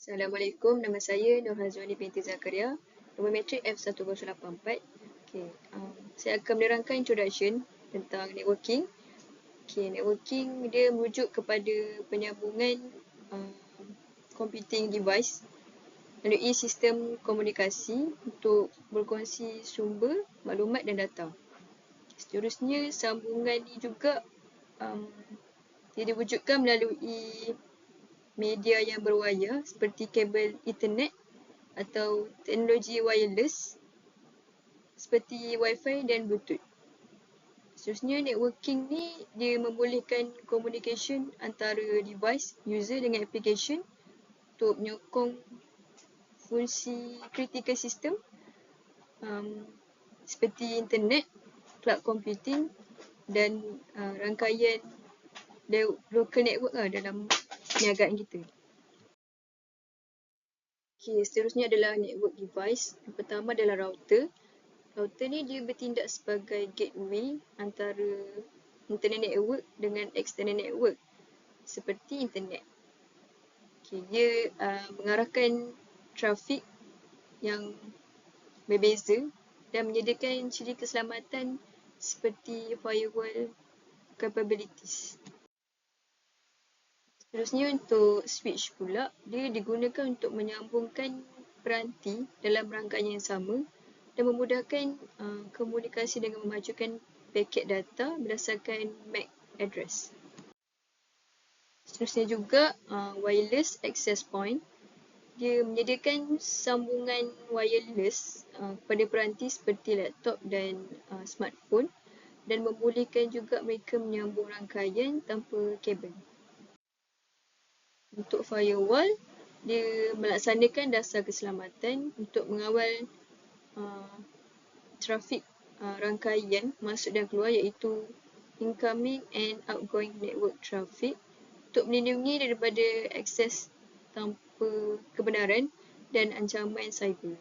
Assalamualaikum, nama saya Nur Hazwani binti Zakaria, nombor matrik F1084. Okay, saya akan menerangkan introduction tentang networking. Okay, networking dia merujuk kepada penyambungan computing device melalui sistem komunikasi untuk berkongsi sumber, maklumat dan data. Seterusnya, sambungan ini juga dia diwujudkan melalui media yang berwayar seperti kabel internet atau teknologi wireless seperti Wi-Fi dan Bluetooth. Seterusnya, networking ni dia membolehkan communication antara device, user dengan application untuk menyokong fungsi critical system seperti internet, cloud computing dan rangkaian local network dalam perniagaan kita. Okay, seterusnya adalah network device. Yang pertama adalah router. Router ni dia bertindak sebagai gateway antara internet network dengan external network seperti internet. Okay, dia mengarahkan trafik yang berbeza dan menyediakan ciri keselamatan seperti firewall capabilities. Seterusnya untuk switch pula, dia digunakan untuk menyambungkan peranti dalam rangkaian yang sama dan memudahkan komunikasi dengan memajukan paket data berdasarkan MAC address. Seterusnya juga wireless access point. Dia menyediakan sambungan wireless kepada peranti seperti laptop dan smartphone dan membolehkan juga mereka menyambung rangkaian tanpa kabel. Untuk firewall, dia melaksanakan dasar keselamatan untuk mengawal trafik rangkaian masuk dan keluar iaitu incoming and outgoing network traffic untuk melindungi daripada akses tanpa kebenaran dan ancaman cyber.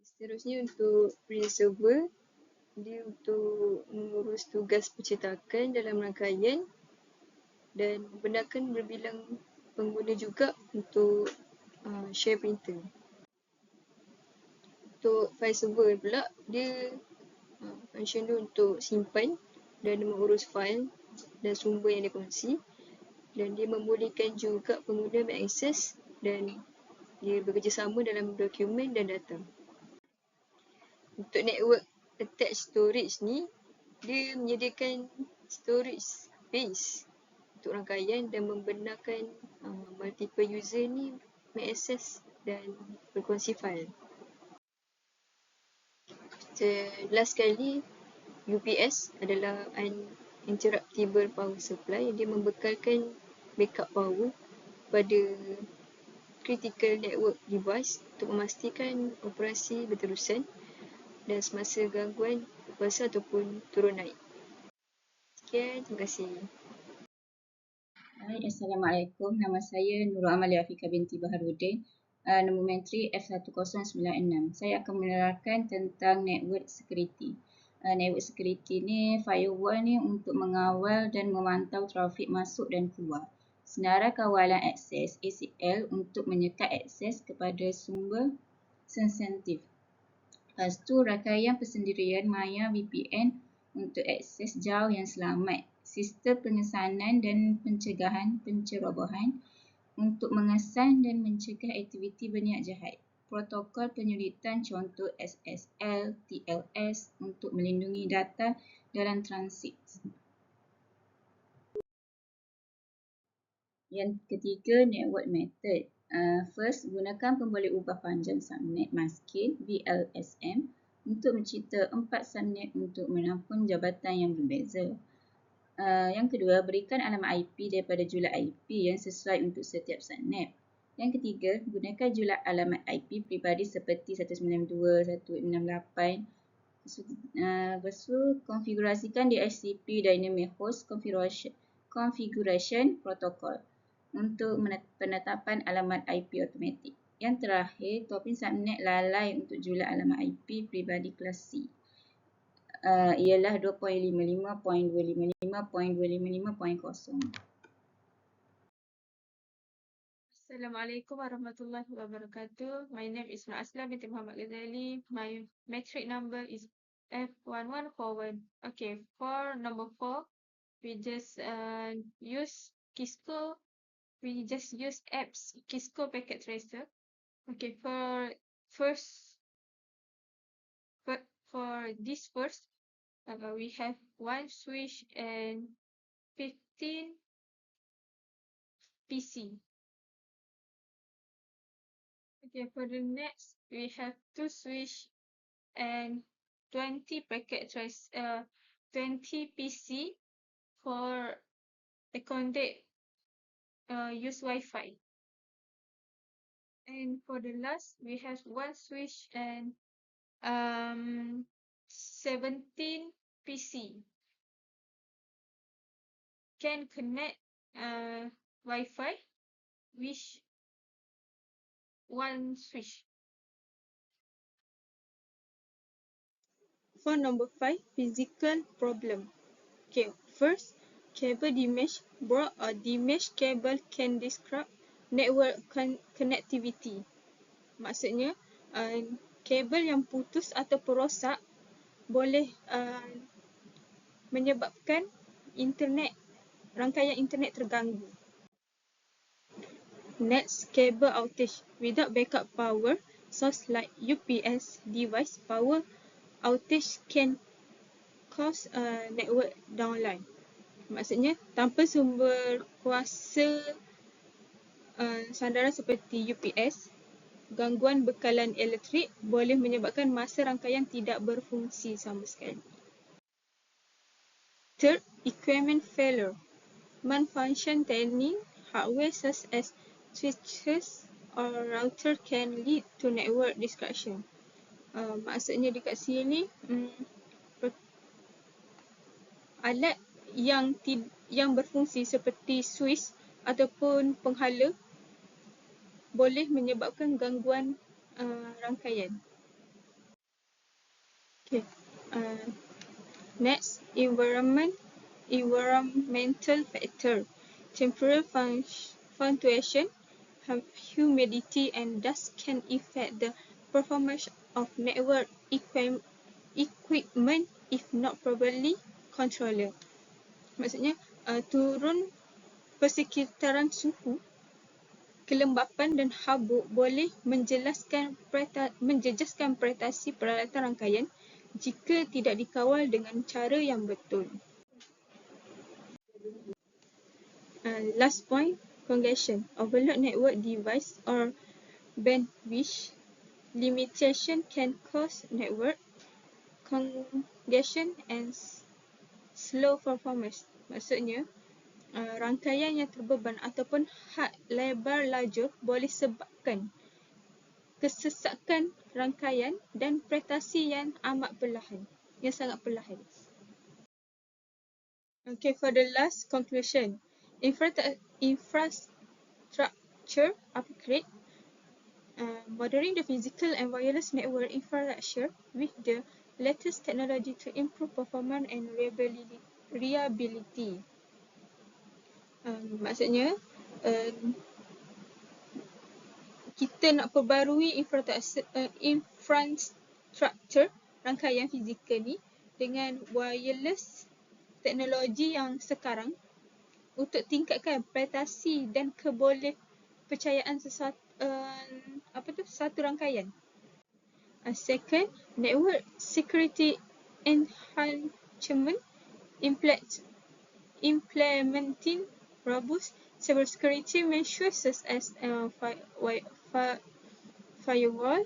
Seterusnya untuk print server, dia untuk mengurus tugas percetakan dalam rangkaian dan membenarkan berbilang pengguna juga untuk share printer. Untuk file server pula, dia function dia untuk simpan dan mengurus file dan sumber yang dikongsi, dan dia membolehkan juga pengguna mengakses dan dia bekerjasama dalam dokumen dan data. Untuk network attached storage ni, dia menyediakan storage space untuk rangkaian dan membenarkan multiple user ni mengakses dan berkongsi file. Last sekali, UPS adalah uninterruptible power supply. Dia membekalkan backup power pada critical network device untuk memastikan operasi berterusan dan semasa gangguan kuasa ataupun turun naik. Sekian, terima kasih. Hai, Assalamualaikum. Nama saya Nurul Amalia Afika binti Baharudin, nombor matrik F1096. Saya akan menerangkan tentang network security. Network security ni, firewall ni untuk mengawal dan memantau trafik masuk dan keluar. Senarai kawalan akses ACL untuk menyekat akses kepada sumber sensitif. Lepas tu, rangkaian persendirian maya VPN untuk akses jauh yang selamat. Sistem pengesanan dan pencegahan pencerobohan untuk mengesan dan mencegah aktiviti berniat jahat. Protokol penyulitan contoh SSL, TLS untuk melindungi data dalam transit. Yang ketiga, network method. First, gunakan pemboleh ubah panjang subnet masking VLSM untuk mencipta 4 subnet untuk menampung jabatan yang berbeza. Yang kedua, berikan alamat IP daripada julat IP yang sesuai untuk setiap subnet. Yang ketiga, gunakan julat alamat IP peribadi seperti 192.168. Lepas tu, konfigurasikan DHCP Dynamic Host Configuration Protocol untuk penetapan alamat IP automatik. Yang terakhir, topin subnet lalai untuk julat alamat IP peribadi kelas C. Ialah 2.55.255.255.0. Assalamualaikum warahmatullahi wabarakatuh. My name is Nur Aslam binti Muhammad Ghazali. My metric number is F1141. Okay, for number 4, we just use Kisco. We just use apps Kisco Packet Tracer. Okay, for first, for this first, we have one switch and 15 PC. Okay, for the next, we have two switch and 20 20 PC for accommodate use Wi-Fi. And for the last, we have one switch and 17 PC can connect Wi-Fi with one switch. For number 5, physical problem. Okay, first, cable damage. Broad or damaged cable can disrupt network connectivity. Maksudnya, kabel yang putus ataupun rosak boleh menyebabkan rangkaian internet terganggu. Next, cable outage. Without backup power source like UPS device, power outage can cause network downline. Maksudnya, tanpa sumber kuasa sandaran seperti UPS, gangguan bekalan elektrik boleh menyebabkan masa rangkaian tidak berfungsi sama sekali. Third, equipment failure. Malfunctioning hardware such as switches or router can lead to network disruption. Maksudnya dekat sini, alat yang berfungsi seperti switch ataupun penghala boleh menyebabkan gangguan rangkaian. Okay. Next, environmental factor. Temperature fluctuation, humidity and dust can affect the performance of network equipment if not properly controlled. Maksudnya, turun persekitaran suhu, kelembapan dan habuk boleh menjejaskan prestasi peralatan rangkaian jika tidak dikawal dengan cara yang betul. Last point, congestion. Overload network device or bandwidth limitation can cause network congestion and slow performance. Maksudnya, rangkaian yang terbeban ataupun had lebar lajur boleh sebabkan kesesakan rangkaian dan prestasi yang sangat perlahan. Okay, for the last conclusion, infrastructure upgrade, modeling the physical and wireless network infrastructure with the latest technology to improve performance and reliability. Maksudnya, kita nak perbarui infrastructure rangkaian fizikal ni dengan wireless teknologi yang sekarang untuk tingkatkan prestasi dan kebolehpercayaan satu rangkaian. Second, network security enhancement, implementing robust cybersecurity measures such as firewall,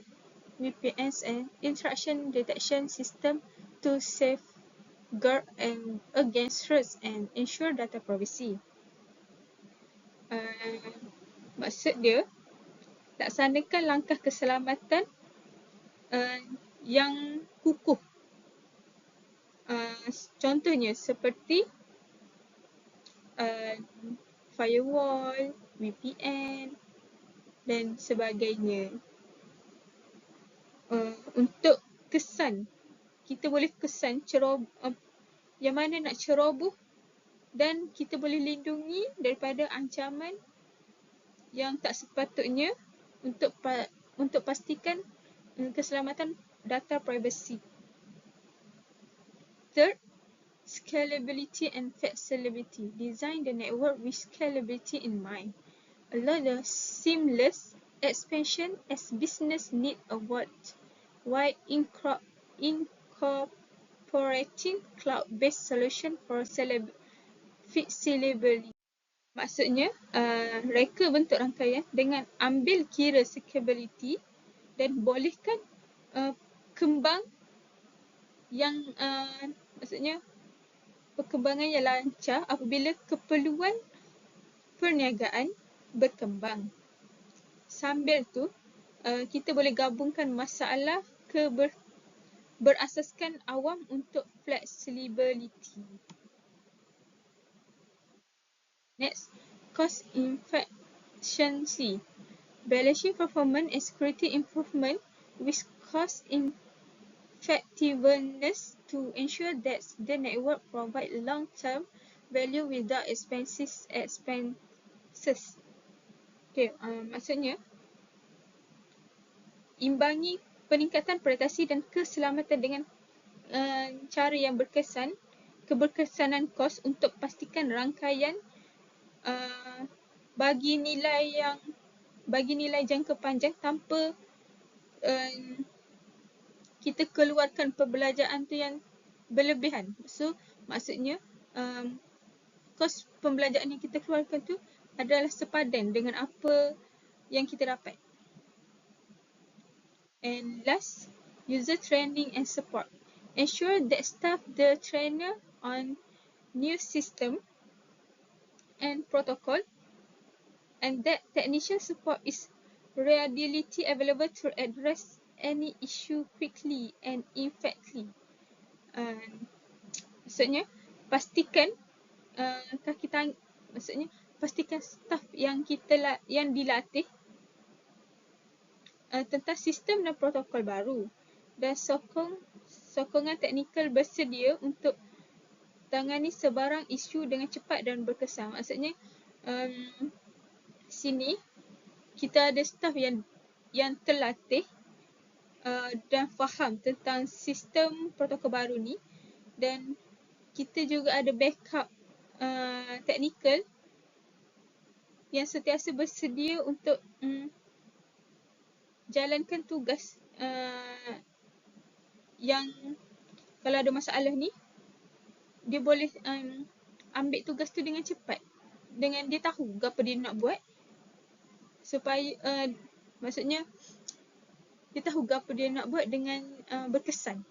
VPNs and intrusion detection system to safeguard against threats and ensure data privacy. Maksud dia, laksanakan langkah keselamatan yang kukuh. Contohnya seperti firewall, VPN dan sebagainya. Untuk kesan, kita boleh kesan yang mana nak ceroboh dan kita boleh lindungi daripada ancaman yang tak sepatutnya untuk pastikan keselamatan data privacy. Third, scalability and flexibility. Design the network with scalability in mind. Allow the seamless expansion as business need avoid, while incorporating cloud-based solution for scalability. Maksudnya, reka bentuk rangkaian dengan ambil kira scalability dan bolehkan kembang yang maksudnya perkembangan yang lancar apabila keperluan perniagaan berkembang. Sambil tu, kita boleh gabungkan masalah berasaskan awam untuk flexibility. Next, cost efficiency. Balancing performance and security improvement with cost effectiveness to ensure that the network provide long-term value without expenses. Okay, maksudnya imbangi peningkatan prestasi dan keselamatan dengan cara yang keberkesanan kos untuk pastikan rangkaian bagi nilai jangka panjang tanpa kita keluarkan perbelanjaan tu yang berlebihan. So maksudnya kos pembelanjaan yang kita keluarkan tu adalah sepadan dengan apa yang kita dapat. And last, user training and support. Ensure that staff the trainer on new system and protocol, and that technician support is readily available to address any issue quickly and effectively. Maksudnya pastikan pastikan staff yang dilatih tentang sistem dan protokol baru, dan sokongan teknikal bersedia untuk tangani sebarang isu dengan cepat dan berkesan. Maksudnya sini kita ada staff yang terlatih dan faham tentang sistem protokol baru ni, dan kita juga ada backup teknikal yang sentiasa bersedia untuk jalankan tugas yang kalau ada masalah ni dia boleh ambil tugas tu dengan cepat, dengan dia tahu apa dia nak buat, supaya maksudnya dia tahu apa dia nak buat dengan berkesan.